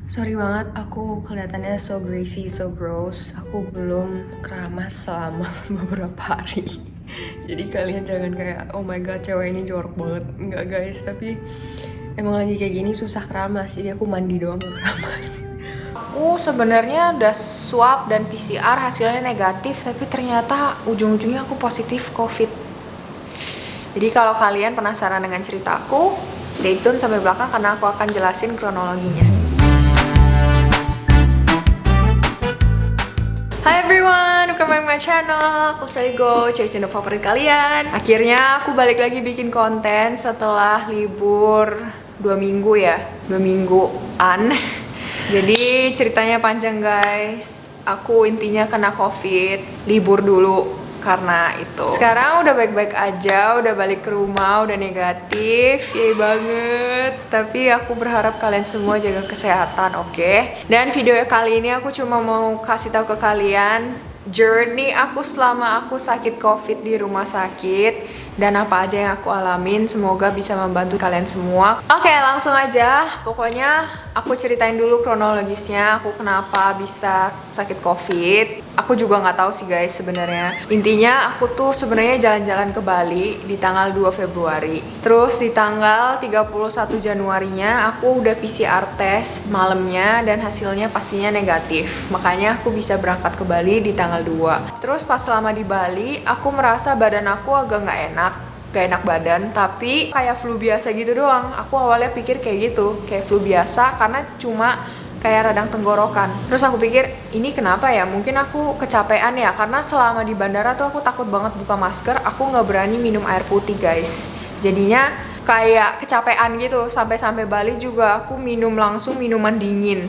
Sorry banget, aku kelihatannya so greasy, so gross. Aku belum keramas selama beberapa hari. Jadi kalian jangan kayak, oh my god, cewek ini jorok banget. Enggak guys, tapi emang lagi kayak gini susah keramas. Jadi aku mandi doang gak keramas. Aku sebenarnya udah swab dan PCR hasilnya negatif, tapi ternyata ujung-ujungnya aku positif COVID. Jadi kalau kalian penasaran dengan cerita aku, stay tune sampai belakang karena aku akan jelasin kronologinya. Hai everyone, welcome back to my channel. Aku Seligo, cewek channel favorit kalian. Akhirnya aku balik lagi bikin konten setelah libur 2 minggu ya, 2 mingguan. Jadi ceritanya panjang guys. Aku intinya kena COVID, libur dulu karena itu. Sekarang udah baik-baik aja, udah balik ke rumah, udah negatif, yay banget. Tapi aku berharap kalian semua jaga kesehatan, oke? Dan video kali ini aku cuma mau kasih tahu ke kalian journey aku selama aku sakit COVID di rumah sakit dan apa aja yang aku alamin. Semoga bisa membantu kalian semua. Oke, langsung aja. Pokoknya aku ceritain dulu kronologisnya aku kenapa bisa sakit COVID. Aku juga nggak tahu sih guys sebenarnya. Intinya aku tuh sebenarnya jalan-jalan ke Bali di tanggal 2 Februari. Terus di tanggal 31 Januarinya aku udah PCR test malamnya dan hasilnya pastinya negatif. Makanya aku bisa berangkat ke Bali di tanggal 2. Terus pas selama di Bali, aku merasa badan aku agak nggak enak badan, tapi kayak flu biasa gitu doang. Aku awalnya pikir kayak gitu, kayak flu biasa karena cuma kayak radang tenggorokan. Terus aku pikir, ini kenapa ya? Mungkin aku kecapean ya, karena selama di bandara tuh aku takut banget buka masker, aku nggak berani minum air putih guys. Jadinya kayak kecapean gitu, sampai Bali juga aku minum langsung minuman dingin.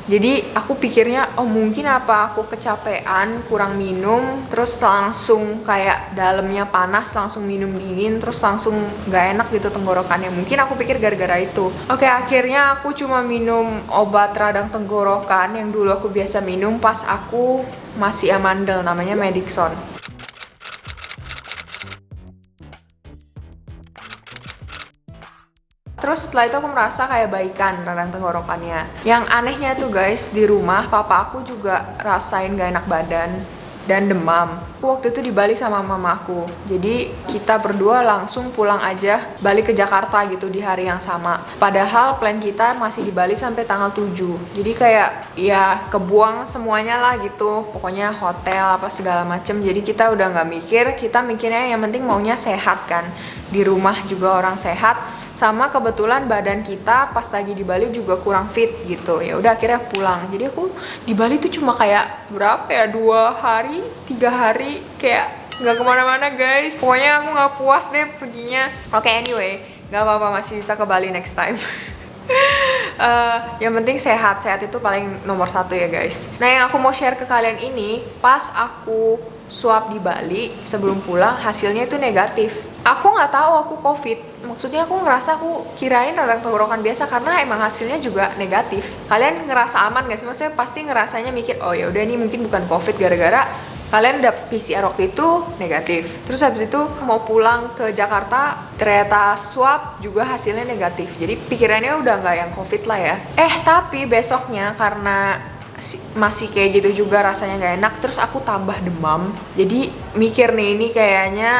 Jadi aku pikirnya, oh mungkin apa aku kecapean, kurang minum, terus langsung kayak dalamnya panas, langsung minum dingin, terus langsung gak enak gitu tenggorokannya. Mungkin aku pikir gara-gara itu. Oke, akhirnya aku cuma minum obat radang tenggorokan yang dulu aku biasa minum pas aku masih amandel, namanya Medixon. Terus setelah itu aku merasa kayak baikan radang tenggorokannya. Yang anehnya tuh guys, di rumah papa aku juga rasain gak enak badan dan demam. Aku waktu itu di Bali sama mamaku. Jadi kita berdua langsung pulang aja balik ke Jakarta gitu di hari yang sama. Padahal plan kita masih di Bali sampai tanggal 7. Jadi kayak ya kebuang semuanya lah gitu. Pokoknya hotel apa segala macem. Jadi kita udah gak mikir, kita mikirnya yang penting maunya sehat kan. Di rumah juga orang sehat. Sama kebetulan badan kita pas lagi di Bali juga kurang fit gitu. Ya udah akhirnya pulang. Jadi aku di Bali tuh cuma kayak berapa ya, 2 hari 3 hari kayak nggak kemana-mana guys. Pokoknya aku nggak puas deh perginya. Oke, anyway, nggak apa-apa, masih bisa ke Bali next time. Yang penting sehat itu paling nomor 1 ya guys. Nah, yang aku mau share ke kalian ini, pas aku swab di Bali sebelum pulang hasilnya itu negatif. Aku nggak tahu aku COVID. Maksudnya aku ngerasa, aku kirain radang tenggorokan biasa karena emang hasilnya juga negatif. Kalian ngerasa aman gak sih? Maksudnya pasti ngerasanya mikir, oh ya udah ini mungkin bukan COVID gara-gara kalian udah PCR waktu itu negatif. Terus habis itu mau pulang ke Jakarta, ternyata swab juga hasilnya negatif. Jadi pikirannya udah nggak yang COVID lah ya. Tapi besoknya karena masih kayak gitu juga rasanya nggak enak, terus aku tambah demam. Jadi mikir nih, ini kayaknya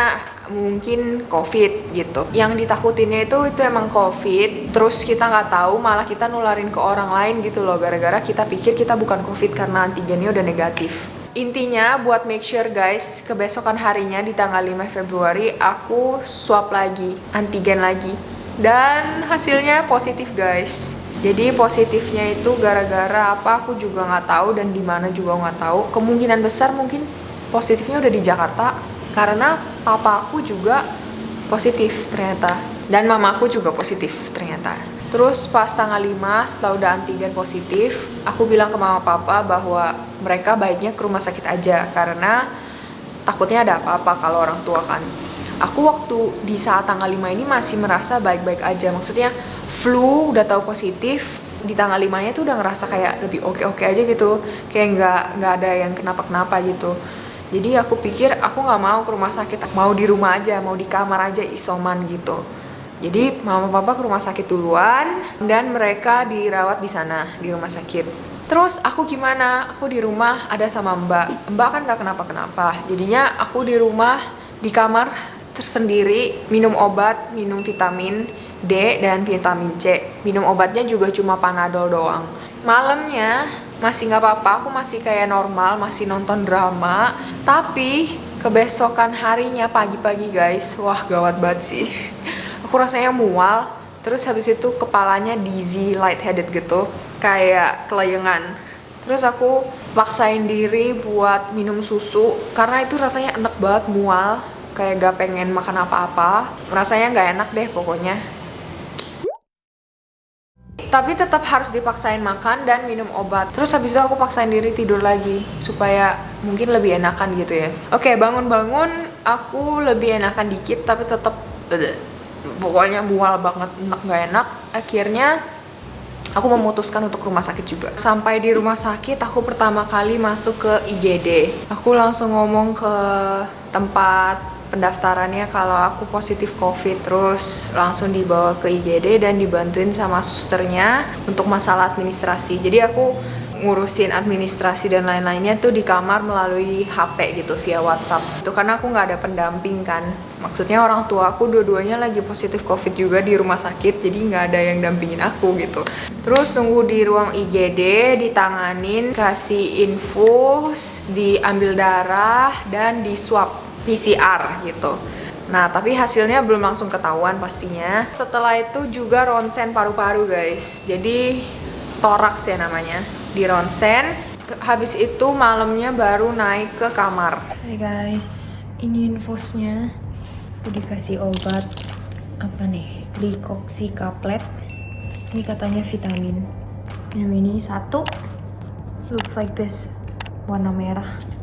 mungkin COVID gitu. Yang ditakutinnya itu emang COVID. Terus kita nggak tahu, malah kita nularin ke orang lain gitu loh, gara-gara kita pikir kita bukan COVID karena antigennya udah negatif. Intinya buat make sure guys, kebesokan harinya di tanggal 5 Februari aku swab lagi, antigen lagi. Dan hasilnya positif guys. Jadi positifnya itu gara-gara apa aku juga nggak tahu, dan di mana juga nggak tahu. Kemungkinan besar mungkin positifnya udah di Jakarta karena papa aku juga positif ternyata, dan mama aku juga positif ternyata. Terus pas tanggal 5 setelah udah antigen positif, aku bilang ke mama papa bahwa mereka baiknya ke rumah sakit aja karena takutnya ada apa-apa kalau orang tua kan. Aku waktu di saat tanggal 5 ini masih merasa baik-baik aja. Maksudnya flu udah tahu positif, di tanggal 5-nya tuh udah ngerasa kayak lebih oke-oke aja gitu. Kayak nggak ada yang kenapa-kenapa gitu. Jadi aku pikir aku nggak mau ke rumah sakit, mau di rumah aja, mau di kamar aja isoman gitu. Jadi mama papa ke rumah sakit duluan dan mereka dirawat di sana di rumah sakit. Terus aku gimana? Aku di rumah ada sama Mbak. Mbak kan gak kenapa-kenapa. Jadinya aku di rumah di kamar tersendiri, minum obat, minum vitamin D dan vitamin C. Minum obatnya juga cuma Panadol doang. Malamnya masih nggak apa-apa, aku masih kayak normal, masih nonton drama. Tapi kebesokan harinya pagi-pagi guys, wah gawat banget sih. Aku rasanya mual, terus habis itu kepalanya dizzy, lightheaded gitu, kayak kelayangan. Terus aku paksain diri buat minum susu, karena itu rasanya enak banget, mual, kayak gak pengen makan apa-apa. Rasanya nggak enak deh pokoknya. Tapi tetap harus dipaksain makan dan minum obat. Terus habis itu aku paksain diri tidur lagi supaya mungkin lebih enakan gitu ya. Oke, bangun-bangun aku lebih enakan dikit tapi tetap pokoknya mual banget, enak gak enak. Akhirnya aku memutuskan untuk rumah sakit juga. Sampai di rumah sakit aku pertama kali masuk ke IGD. Aku langsung ngomong ke tempat pendaftarannya kalau aku positif COVID, terus langsung dibawa ke IGD dan dibantuin sama susternya untuk masalah administrasi. Jadi aku ngurusin administrasi dan lain-lainnya tuh di kamar melalui HP gitu, via WhatsApp. Itu karena aku nggak ada pendamping kan. Maksudnya orang tua aku dua-duanya lagi positif COVID juga di rumah sakit, jadi nggak ada yang dampingin aku gitu. Terus nunggu di ruang IGD, ditanganin, kasih infus, diambil darah, dan di swab PCR gitu. Nah, tapi hasilnya belum langsung ketahuan pastinya. Setelah itu juga ronsen paru-paru guys. Jadi toraks ya namanya. Di ronsen. Habis itu malamnya baru naik ke kamar. Hai guys, ini infusnya. Aku dikasih obat apa nih? Likoxi kaplet. Ini katanya vitamin. Yang ini satu. Looks like this. Warna merah.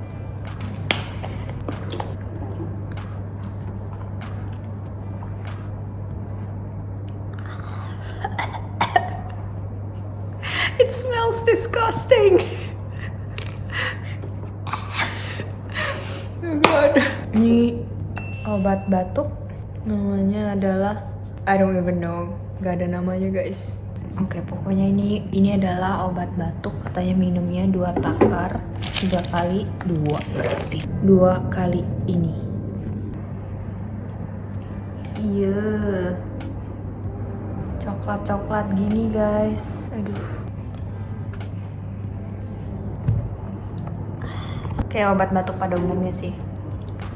It smells disgusting. Oh god. Ini obat batuk. Namanya adalah I don't even know. Gak ada namanya guys. Oke, pokoknya ini adalah obat batuk. Katanya minumnya 2 takar 3 kali 2 berarti 2 kali ini. Iya. Coklat-coklat gini guys. Aduh. Kayak obat batuk pada umumnya sih.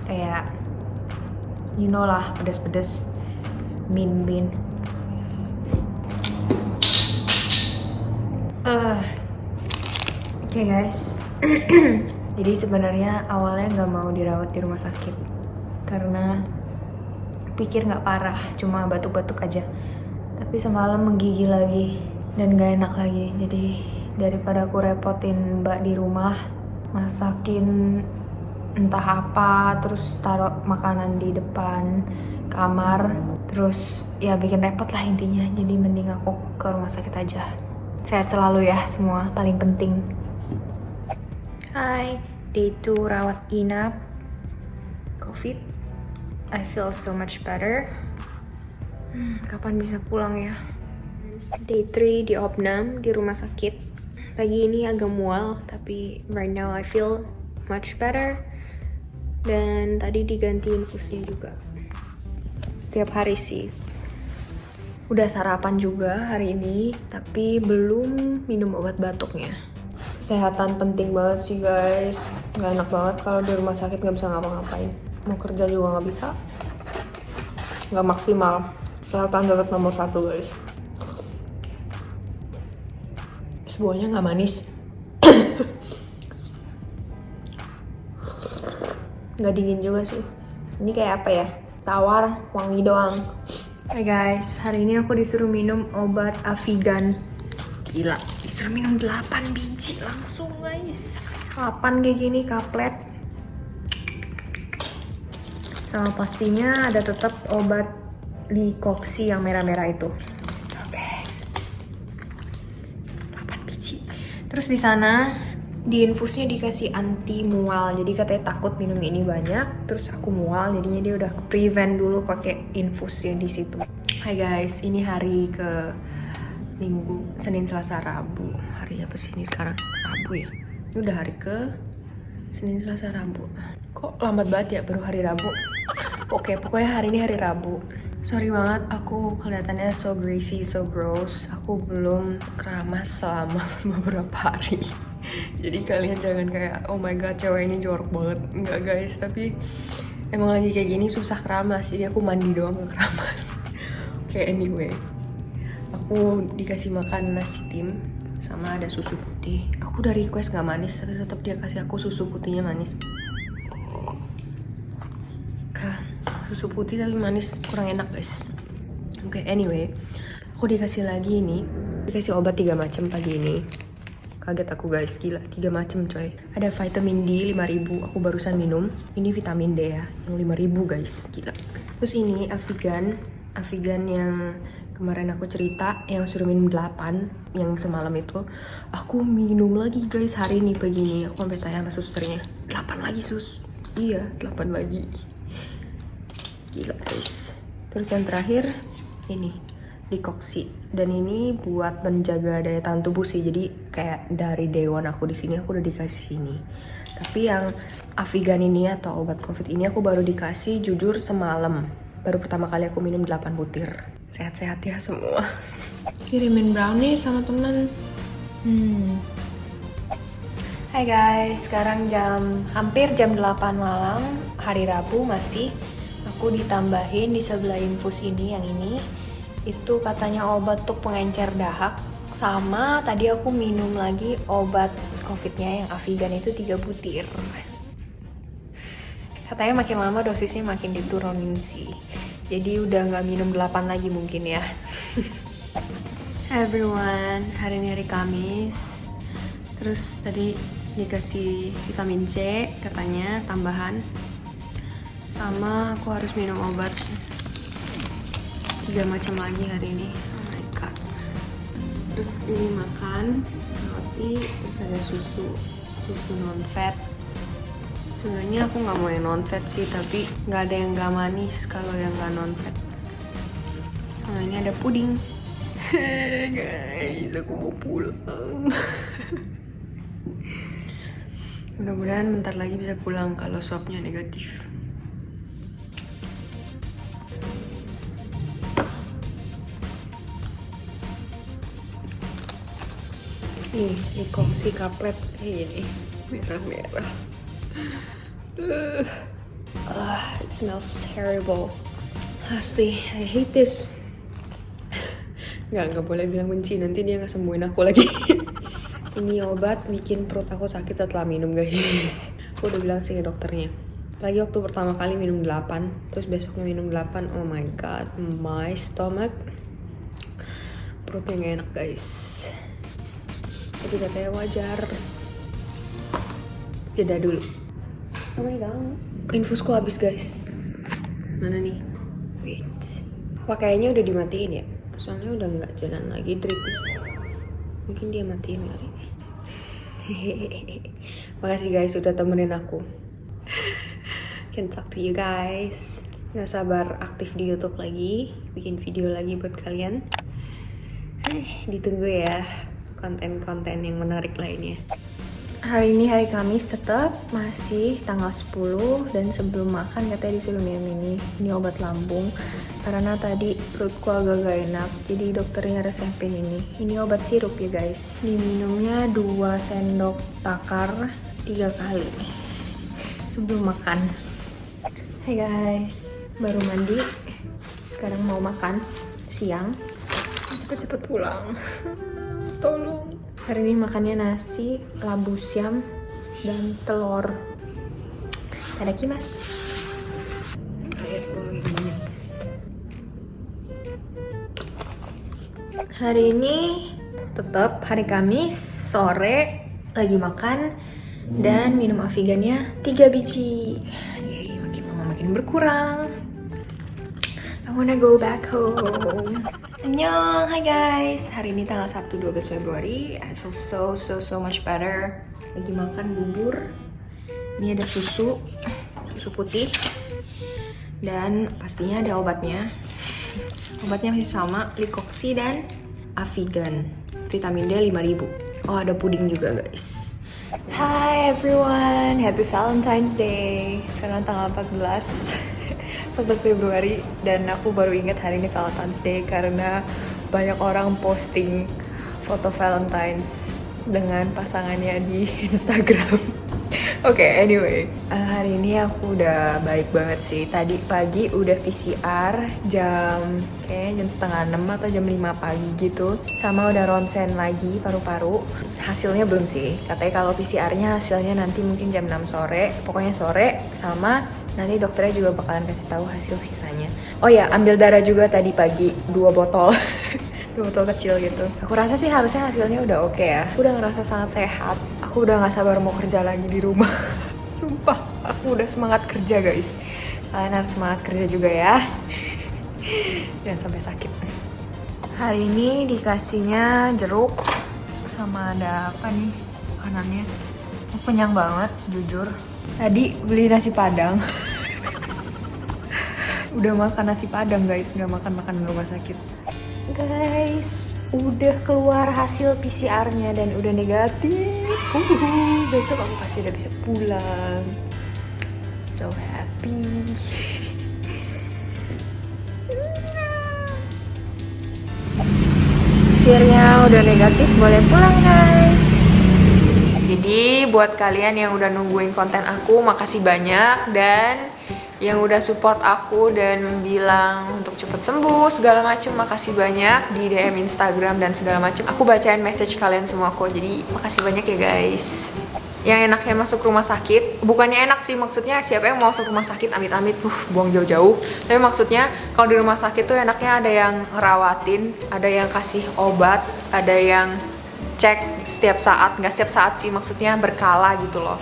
Kayak you know lah, pedes-pedes, min. Oke guys. Jadi sebenarnya awalnya nggak mau dirawat di rumah sakit karena pikir nggak parah, cuma batuk-batuk aja. Tapi semalam menggigil lagi dan nggak enak lagi. Jadi daripada aku repotin mbak di rumah, masakin entah apa, terus taruh makanan di depan kamar, terus ya bikin repot lah intinya. Jadi mending aku ke rumah sakit aja. Sehat selalu ya semua, paling penting. Hai, day 2 rawat inap COVID. I feel so much better. Kapan bisa pulang ya? Day 3 di opnam di rumah sakit. Pagi ini agak mual, tapi right now I feel much better. Dan tadi diganti infusnya juga. Setiap hari sih. Udah sarapan juga hari ini, tapi belum minum obat batuknya. Kesehatan penting banget sih guys. Gak enak banget kalau di rumah sakit gak bisa ngapa-ngapain. Mau kerja juga gak bisa. Gak maksimal. Kesehatan tetap nomor 1 guys. Es buahnya nggak manis. Nggak dingin juga sih. Ini kayak apa ya? Tawar, wangi doang. Hai guys, hari ini aku disuruh minum obat Avigan. Gila, disuruh minum 8 biji langsung guys. 8 kayak gini, kaplet. Sama pastinya ada tetap obat Likoxi yang merah-merah itu. Terus di sana di infusnya dikasih anti mual. Jadi katanya takut minum ini banyak, terus aku mual, jadinya dia udah prevent dulu pakai infusnya di situ. Hai guys, ini hari ke Minggu, Senin, Selasa, Rabu. Hari apa sih ini sekarang? Rabu ya? Ini udah hari ke Senin, Selasa, Rabu. Kok lambat banget ya baru hari Rabu? Oke, pokoknya hari ini hari Rabu. Sorry banget, aku kelihatannya so greasy, so gross. Aku belum keramas selama beberapa hari. Jadi kalian jangan kayak, oh my god, cewek ini jorok banget. Enggak guys, tapi emang lagi kayak gini susah keramas. Jadi aku mandi doang gak keramas. Oke, anyway. Aku dikasih makan nasi tim sama ada susu putih. Aku udah request gak manis, tapi tetap dia kasih aku susu putihnya manis. Susu putih tapi manis, kurang enak guys. Oke, anyway, aku dikasih lagi ini, dikasih obat 3 macam pagi ini. Kaget aku guys, gila, 3 macam coy. Ada vitamin D 5000, aku barusan minum. Ini vitamin D ya, yang 5000 guys, gila. Terus ini Avigan yang kemarin aku cerita, yang suruh minum 8, yang semalam itu. Aku minum lagi guys hari ini pagi ini. Aku sampai tanya sama susternya, 8 lagi sus. Iya, 8 lagi. Gila guys. Terus yang terakhir ini Dekoksi, dan ini buat menjaga daya tahan tubuh sih. Jadi kayak dari day one aku di sini aku udah dikasih ini. Tapi yang Avigan ini atau obat covid ini aku baru dikasih jujur semalam. Baru pertama kali aku minum 8 butir. Sehat-sehat ya semua. Kirimin brownie sama temen. Hai guys, sekarang hampir jam 8 malam, hari Rabu masih. Aku ditambahin di sebelah infus ini, yang ini itu katanya obat untuk pengencer dahak, sama tadi aku minum lagi obat covidnya yang Avigan itu 3 butir. Katanya makin lama dosisnya makin diturunin sih, jadi udah nggak minum 8 lagi mungkin ya. Everyone, hari ini hari Kamis. Terus tadi dikasih vitamin C katanya tambahan, sama aku harus minum obat 3 macam lagi hari ini. Oh my god. Terus ini makan roti, terus ada susu non fat. Sebenarnya aku nggak mau yang non fat sih, tapi nggak ada yang nggak manis kalau yang nggak non fat. Nah, ini ada puding. Guys, aku mau pulang. Mudah-mudahan bentar lagi bisa pulang kalau swabnya negatif. Nih, Dekoksi kaplet ini merah-merah. It smells terrible. Asli, I hate this. Nggak boleh bilang benci, nanti dia nggak sembuhin aku lagi. Ini obat bikin perut aku sakit setelah minum guys. Aku udah bilang sih ke dokternya. Lagi waktu pertama kali minum 8, terus besoknya minum 8, oh my god, my stomach. Perutnya nggak enak guys. Jadi katanya wajar. Jeda dulu. Oh my god, infusku habis guys. Mana nih? Wait. Pakaiannya udah dimatiin ya? Soalnya udah nggak jalan lagi drip. Mungkin dia matiin kali. Makasih guys udah temenin aku. Can talk to you guys. Nggak sabar aktif di YouTube lagi, bikin video lagi buat kalian. Ditunggu ya konten-konten yang menarik lainnya. Hari ini hari Kamis, tetap masih tanggal 10, dan sebelum makan katanya disuruh minum ini. Ini obat lambung karena tadi perutku agak gak enak, jadi dokternya resepin ini. Ini obat sirup ya guys. Diminumnya 2 sendok takar 3 kali sebelum makan. Hai guys, baru mandi, sekarang mau makan siang. Cepet-cepet pulang. Tolong. Hari ini makannya nasi, labu siam, dan telur. Tadakimasu. Hari ini tetap hari Kamis, sore lagi makan dan minum Avigannya 3 biji. Yeay, makin lama makin berkurang. I wanna go back home. Annyeong, hi guys. Hari ini tanggal Sabtu 12 Februari. I feel so much better. Lagi makan bubur. Ini ada susu putih. Dan pastinya ada obatnya. Obatnya masih sama, Licoxy dan Avigan. Vitamin D 5000. Oh, ada puding juga guys. Hi everyone, happy Valentine's Day. Sekarang tanggal 14 Februari dan aku baru ingat hari ini Valentine's Day karena banyak orang posting foto Valentine's dengan pasangannya di Instagram. Oke, anyway, hari ini aku udah baik banget sih. Tadi pagi udah PCR kayaknya jam setengah 6 atau jam 5 pagi gitu. Sama udah ronsen lagi paru-paru. Hasilnya belum sih. Katanya kalau PCR-nya hasilnya nanti mungkin jam 6 sore. Pokoknya sore, sama nanti dokternya juga bakalan kasih tahu hasil sisanya. Oh ya, ambil darah juga tadi pagi 2 botol. 2 botol kecil gitu. Aku rasa sih harusnya hasilnya udah oke ya. Aku udah ngerasa sangat sehat. Aku udah gak sabar mau kerja lagi di rumah. Sumpah, aku udah semangat kerja guys. Kalian harus semangat kerja juga ya. Jangan sampai sakit. Hari ini dikasihnya jeruk sama ada apa nih makanannya. Aku kenyang banget, jujur. Tadi beli nasi padang. Udah makan nasi padang guys, gak makan makanan rumah sakit. Guys, udah keluar hasil PCR-nya dan udah negatif. Besok aku pasti udah bisa pulang. So happy. Hasilnya udah negatif, boleh pulang guys. Jadi buat kalian yang udah nungguin konten aku, makasih banyak. Dan yang udah support aku dan bilang untuk cepet sembuh segala macem, makasih banyak di DM Instagram dan segala macem. Aku bacain message kalian semua kok, jadi makasih banyak ya guys. Yang enaknya masuk rumah sakit, bukannya enak sih, maksudnya siapa yang mau masuk rumah sakit amit-amit buang jauh-jauh. Tapi maksudnya kalau di rumah sakit tuh enaknya ada yang ngerawatin, ada yang kasih obat, ada yang cek setiap saat, nggak setiap saat sih, maksudnya berkala gitu loh.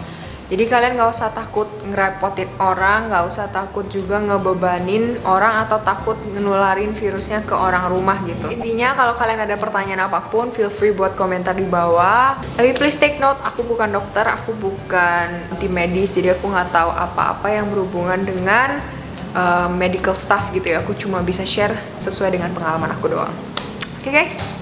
Jadi kalian gak usah takut ngerepotin orang, gak usah takut juga ngebebanin orang atau takut ngenularin virusnya ke orang rumah gitu. Intinya kalau kalian ada pertanyaan apapun, feel free buat komentar di bawah. Tapi please take note, aku bukan dokter, aku bukan tim medis, jadi aku nggak tahu apa-apa yang berhubungan dengan medical staff gitu ya. Aku cuma bisa share sesuai dengan pengalaman aku doang. Oke guys?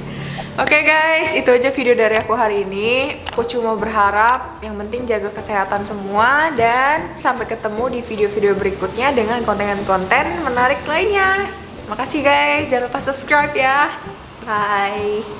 Oke guys, itu aja video dari aku hari ini. Aku cuma berharap yang penting jaga kesehatan semua. Dan sampai ketemu di video-video berikutnya dengan konten-konten menarik lainnya. Makasih guys, jangan lupa subscribe ya. Bye.